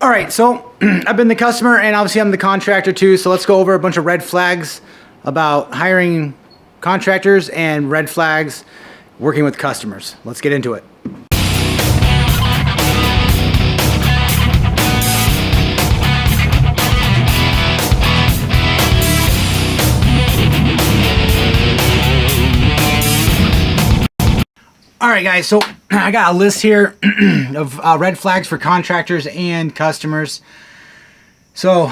All right, so I've been the customer and obviously I'm the contractor too. So let's go over a bunch of red flags about hiring contractors and red flags working with customers. Let's get into it. All right, guys, so I got a list here of red flags for contractors and customers. So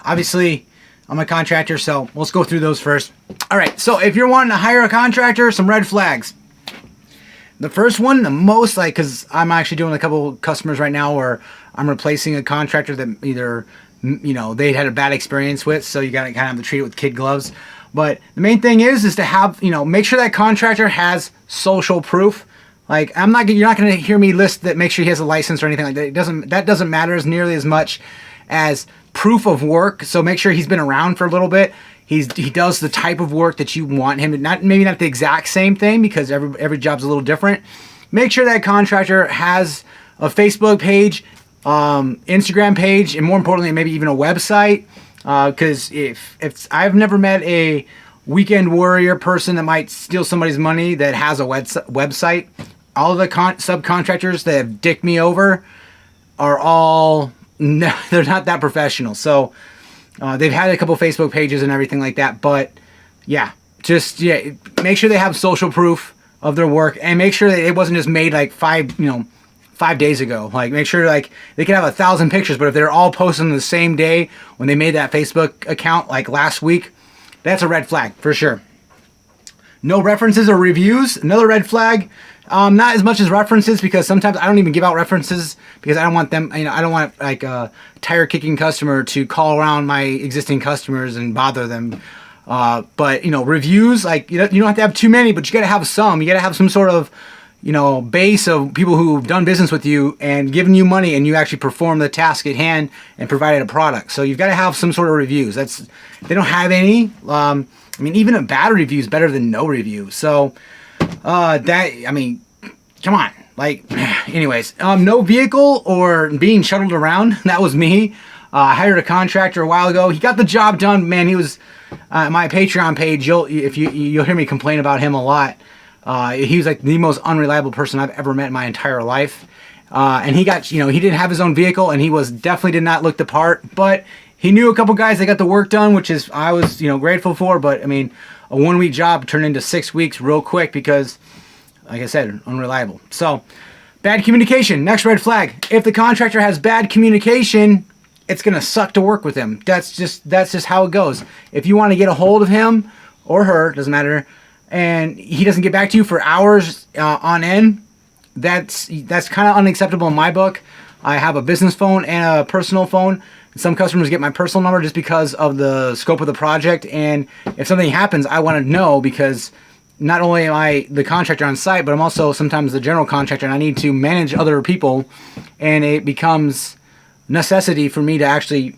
obviously I'm a contractor, so let's go through those first. All right, so if you're wanting to hire a contractor, some red flags. The first one, the most because I'm actually doing a couple of customers right now where I'm replacing a contractor that either, they had a bad experience with, so you got to kind of have to treat it with kid gloves. But the main thing is to have, make sure that contractor has social proof. Like you're not going to hear me list that, make sure he has a license or anything like that. That doesn't matter as nearly as much as proof of work. So make sure he's been around for a little bit. He does the type of work that you want him to, maybe not the exact same thing because every job's a little different. Make sure that contractor has a Facebook page, Instagram page, and more importantly, maybe even a website. Because if I've never met a weekend warrior person that might steal somebody's money that has a website. All of the subcontractors that have dicked me over are all, no, they're not that professional. So they've had a couple Facebook pages and everything like that. But yeah, make sure they have social proof of their work and make sure that it wasn't just made like 5 days ago. Like make sure they can have 1,000 pictures, but if they're all posted on the same day when they made that Facebook account like last week, that's a red flag for sure. No references or reviews, another red flag. Not as much as references because sometimes I don't even give out references because I don't want them, I don't want like a tire kicking customer to call around my existing customers and bother them. But reviews, like you don't have to have too many, but you got to have some. You got to have some sort of base of people who've done business with you and given you money and you actually perform the task at hand and provided a product. So you've got to have some sort of reviews. They don't have any. Even a bad review is better than no review. So come on. Anyways, no vehicle or being shuttled around. That was me. I hired a contractor a while ago. He got the job done. Man, he was my Patreon page. You'll hear me complain about him a lot. He was like the most unreliable person I've ever met in my entire life. And he got, he didn't have his own vehicle and he definitely did not look the part, but he knew a couple guys that got the work done, which is, I was, grateful for. But a 1-week job turned into 6 weeks real quick because, like I said, unreliable. So bad communication, next red flag. If the contractor has bad communication, it's going to suck to work with him. That's just how it goes. If you want to get a hold of him or her, doesn't matter, and he doesn't get back to you for hours on end, that's kind of unacceptable in my book. I have a business phone and a personal phone. Some customers get my personal number just because of the scope of the project, and if something happens, I want to know because not only am I the contractor on site, but I'm also sometimes the general contractor, and I need to manage other people, and it becomes necessity for me to actually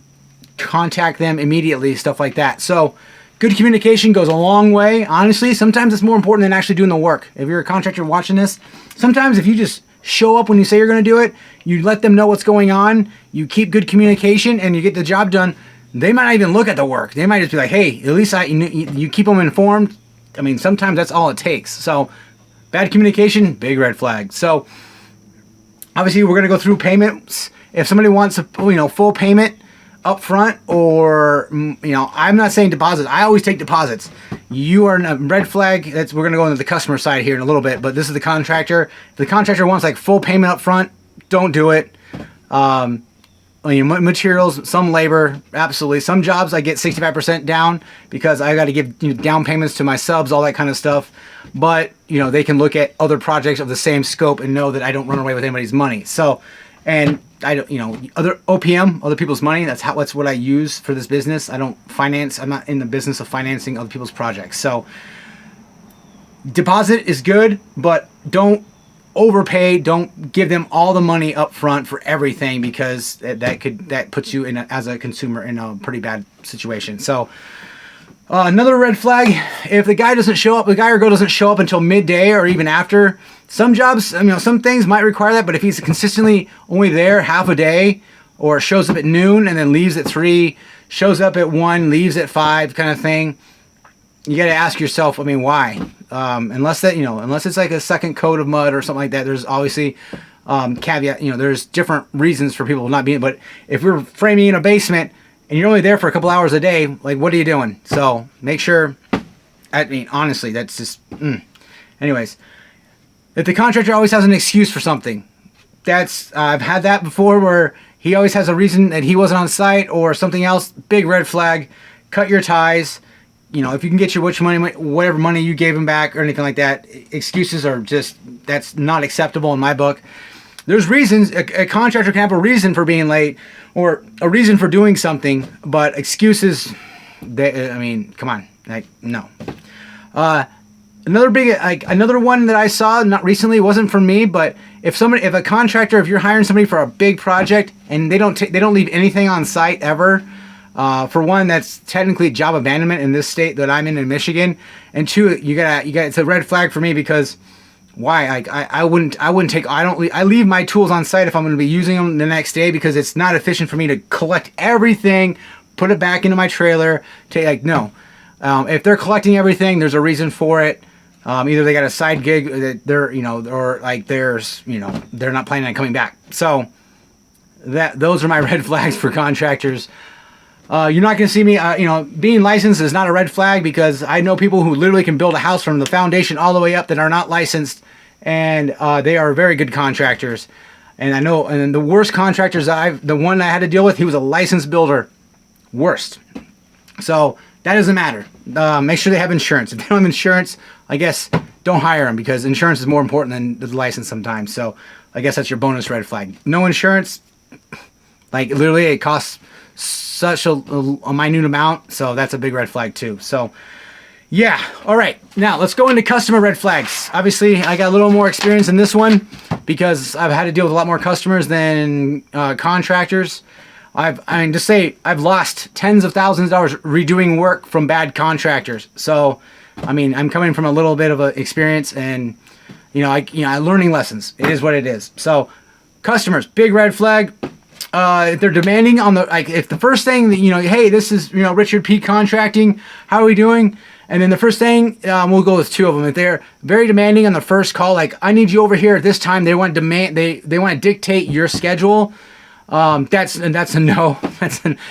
contact them immediately, stuff like that. So good communication goes a long way. Honestly, sometimes it's more important than actually doing the work. If you're a contractor watching this, sometimes if you just show up when you say you're going to do it, you let them know what's going on, you keep good communication, and you get the job done, they might not even look at the work. They might just be like, hey, at least you keep them informed. Sometimes that's all it takes. So bad communication, big red flag. So obviously we're going to go through payments. If somebody wants a full payment up front, or I'm not saying deposits. I always take deposits. You are in a red flag. We're going to go into the customer side here in a little bit, but this is the contractor. If the contractor wants like full payment up front, don't do it. Materials, some labor, absolutely. Some jobs I get 65% down because I got to give down payments to my subs, all that kind of stuff. But they can look at other projects of the same scope and know that I don't run away with anybody's money. So, and I don't, other OPM, other people's money. That's what I use for this business. I don't finance. I'm not in the business of financing other people's projects. So deposit is good, but don't overpay. Don't give them all the money up front for everything because that puts you as a consumer in a pretty bad situation. So another red flag, if the guy or girl doesn't show up until midday or even after, some jobs, some things might require that, but if he's consistently only there half a day or shows up at noon and then leaves at 3, shows up at 1, leaves at 5 kind of thing, you got to ask yourself, I mean, why? Unless it's like a second coat of mud or something like that, there's obviously caveat, there's different reasons for people not being, but if you're framing in a basement and you're only there for a couple hours a day, like, what are you doing? So make sure, I mean, honestly, that's just, anyways, if the contractor always has an excuse for something, I've had that before where he always has a reason that he wasn't on site or something else, big red flag. Cut your ties. If you can get your whatever money you gave him back or anything like that, excuses are just, that's not acceptable in my book. There's reasons, a contractor can have a reason for being late or a reason for doing something, but excuses, come on, no. Another one that I saw not recently, wasn't for me, but if you're hiring somebody for a big project and they don't leave anything on site ever, for one, that's technically job abandonment in this state that I'm in Michigan, and two, it's a red flag for me because why? I leave my tools on site if I'm going to be using them the next day because it's not efficient for me to collect everything, put it back into my trailer. No. If they're collecting everything, there's a reason for it. Either they got a side gig that they're, or like they're not planning on coming back. So those are my red flags for contractors. You're not going to see me, being licensed is not a red flag because I know people who literally can build a house from the foundation all the way up that are not licensed, and they are very good contractors. And I know, and the worst contractors the one I had to deal with, he was a licensed builder. Worst. So that doesn't matter. Make sure they have insurance. If they don't have insurance, I guess don't hire them because insurance is more important than the license sometimes. So I guess that's your bonus red flag. No insurance, like literally it costs such a minute amount, so that's a big red flag too. So yeah, all right, now let's go into customer red flags. Obviously I got a little more experience in this one because I've had to deal with a lot more customers than contractors. I've lost tens of thousands of dollars redoing work from bad contractors. So I'm coming from a little bit of an experience, and learning lessons. It is what it is. So customers, big red flag. If they're demanding if the first thing that, hey, this is, Richard P. Contracting, how are we doing? And then the first thing, we'll go with two of them. If they're very demanding on the first call, like, I need you over here at this time, they want to dictate your schedule. That's a no.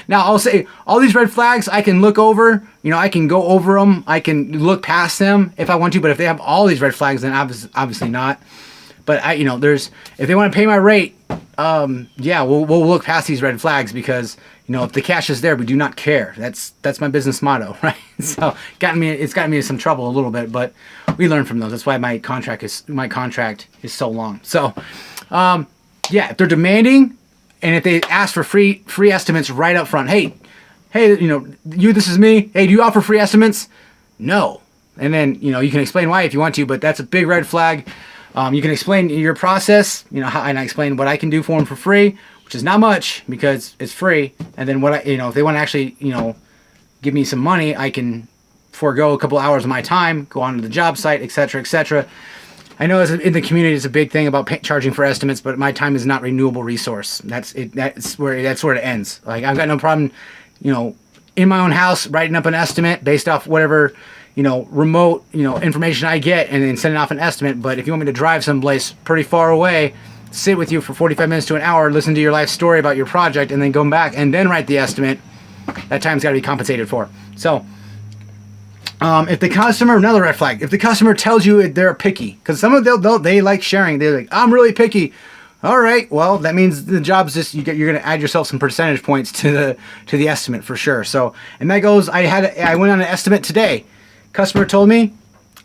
Now I'll say all these red flags I can look over, I can go over them. I can look past them if I want to, but if they have all these red flags, then obviously not. But if they want to pay my rate, we'll look past these red flags because, if the cash is there, we do not care. That's my business motto, right? So it's gotten me into some trouble a little bit, but we learn from those. That's why my contract is so long. So, if they're demanding and if they ask for free estimates right up front, hey, this is me. Hey, do you offer free estimates? No. And then, you can explain why if you want to, but that's a big red flag. You can explain your process, and I explain what I can do for them for free, which is not much because it's free. And then if they want to actually, give me some money, I can forego a couple hours of my time, go onto the job site, etc., etc. I know in the community it's a big thing about charging for estimates, but my time is not renewable resource. That's it. That's where it ends. Like, I've got no problem, in my own house writing up an estimate based off whatever, remote, information I get and then sending off an estimate. But if you want me to drive someplace pretty far away, sit with you for 45 minutes to an hour, listen to your life story about your project, and then go back and then write the estimate, that time's got to be compensated for. So, if the customer, another red flag, if the customer tells you they're picky, because some of them, they like sharing, they're like, I'm really picky. All right, well, that means the job's just, you're going to add yourself some percentage points to the estimate for sure. So, and that goes, I went on an estimate today. Customer told me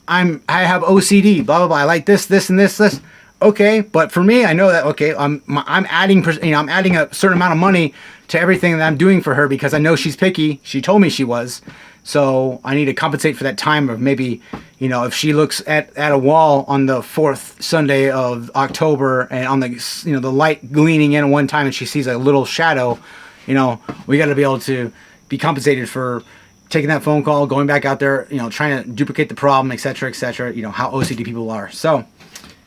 I have OCD, blah blah blah. I like this, and this. Okay, but for me, I know that I'm adding I'm adding a certain amount of money to everything that I'm doing for her because I know she's picky. She told me she was, so I need to compensate for that time of maybe if she looks at a wall on the 4th Sunday of October and on the the light gleaming in at one time and she sees a little shadow, we got to be able to be compensated for taking that phone call, going back out there, trying to duplicate the problem, etc., etc., how OCD people are. So,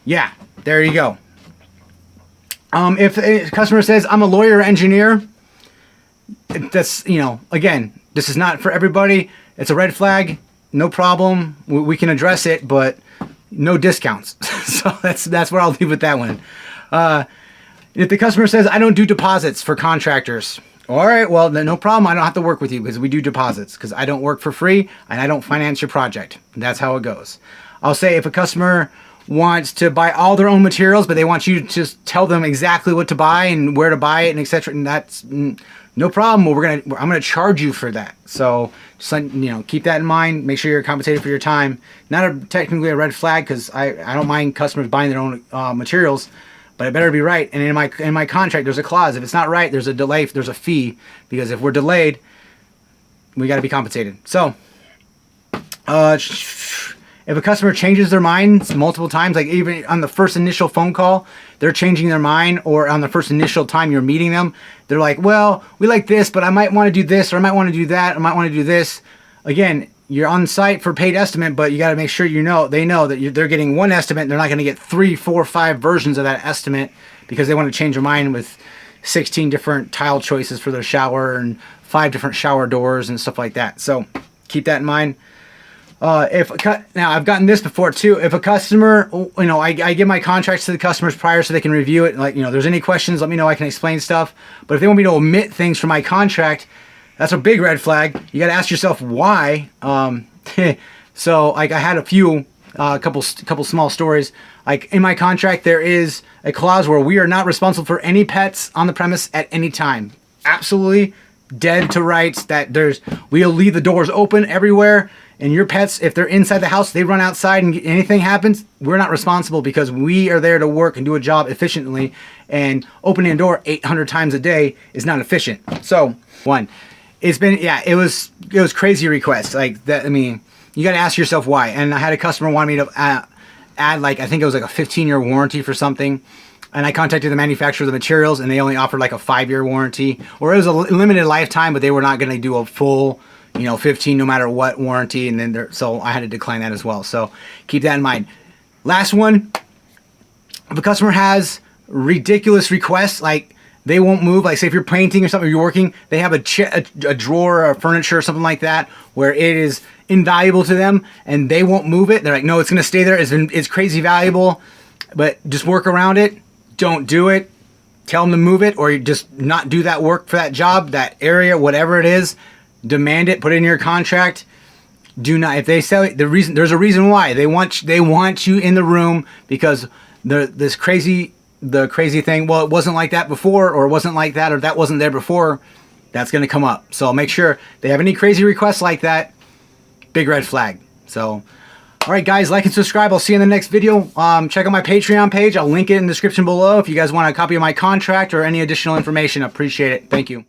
yeah, there you go. If a customer says, I'm a lawyer or engineer, that's, you know, again, this is not for everybody. It's a red flag. No problem. We can address it, but no discounts. So that's where I'll leave with that one. If the customer says, I don't do deposits for contractors. All right, well, then no problem. I don't have to work with you because we do deposits, because I don't work for free and I don't finance your project. That's how it goes. I'll say if a customer wants to buy all their own materials, but they want you to just tell them exactly what to buy and where to buy it and etc., and that's no problem. Well, I'm gonna charge you for that. So just, you know, keep that in mind. Make sure you're compensated for your time. Not technically a red flag, because I don't mind customers buying their own materials, but it better be right. And in my contract, there's a clause. If it's not right, there's a delay. There's a fee, because if we're delayed, we got to be compensated. So, if a customer changes their mind multiple times, like even on the first initial phone call, they're changing their mind, or on the first initial time you're meeting them, they're like, well, we like this, but I might want to do this, or I might want to do that, I might want to do this. Again, you're on site for paid estimate, but you got to make sure they know that they're getting one estimate. They're not going to get 3, 4, 5 versions of that estimate, because they want to change their mind with 16 different tile choices for their shower and 5 different shower doors and stuff like that. So keep that in mind. Now I've gotten this before too. If a customer, you know, I give my contracts to the customers prior so they can review it. Like, you know, there's any questions, let me know. I can explain stuff. But if they want me to omit things from my contract, that's a big red flag. You got to ask yourself why. So like I had a couple small stories. Like in my contract, there is a clause where we are not responsible for any pets on the premise at any time. Absolutely dead to rights that we'll leave the doors open everywhere. And your pets, if they're inside the house, they run outside and anything happens, we're not responsible, because we are there to work and do a job efficiently. And opening a door 800 times a day is not efficient. So, it was crazy requests like that. I mean, you got to ask yourself why. And I had a customer want me to add like, I think it was like a 15-year warranty for something. And I contacted the manufacturer of the materials, and they only offered like a 5-year warranty, or it was a limited lifetime, but they were not going to do a full, 15 no matter what warranty. And then so I had to decline that as well. So keep that in mind. Last one, if a customer has ridiculous requests, like they won't move, like say if you're painting or something, or you're working, they have a drawer or furniture or something like that where it is invaluable to them and they won't move it. They're like, no, it's going to stay there. It's crazy valuable, but just work around it. Don't do it. Tell them to move it, or you just not do that work for that job, that area, whatever it is. Demand it. Put it in your contract. Do not. If they sell it, there's a reason why they want you in the room, because the crazy thing. Well, it wasn't like that before, or it wasn't like that, or that wasn't there before. That's going to come up. So make sure they have any crazy requests like that. Big red flag. So. All right, guys, like and subscribe. I'll see you in the next video. Check out my Patreon page. I'll link it in the description below if you guys want a copy of my contract or any additional information. I appreciate it. Thank you.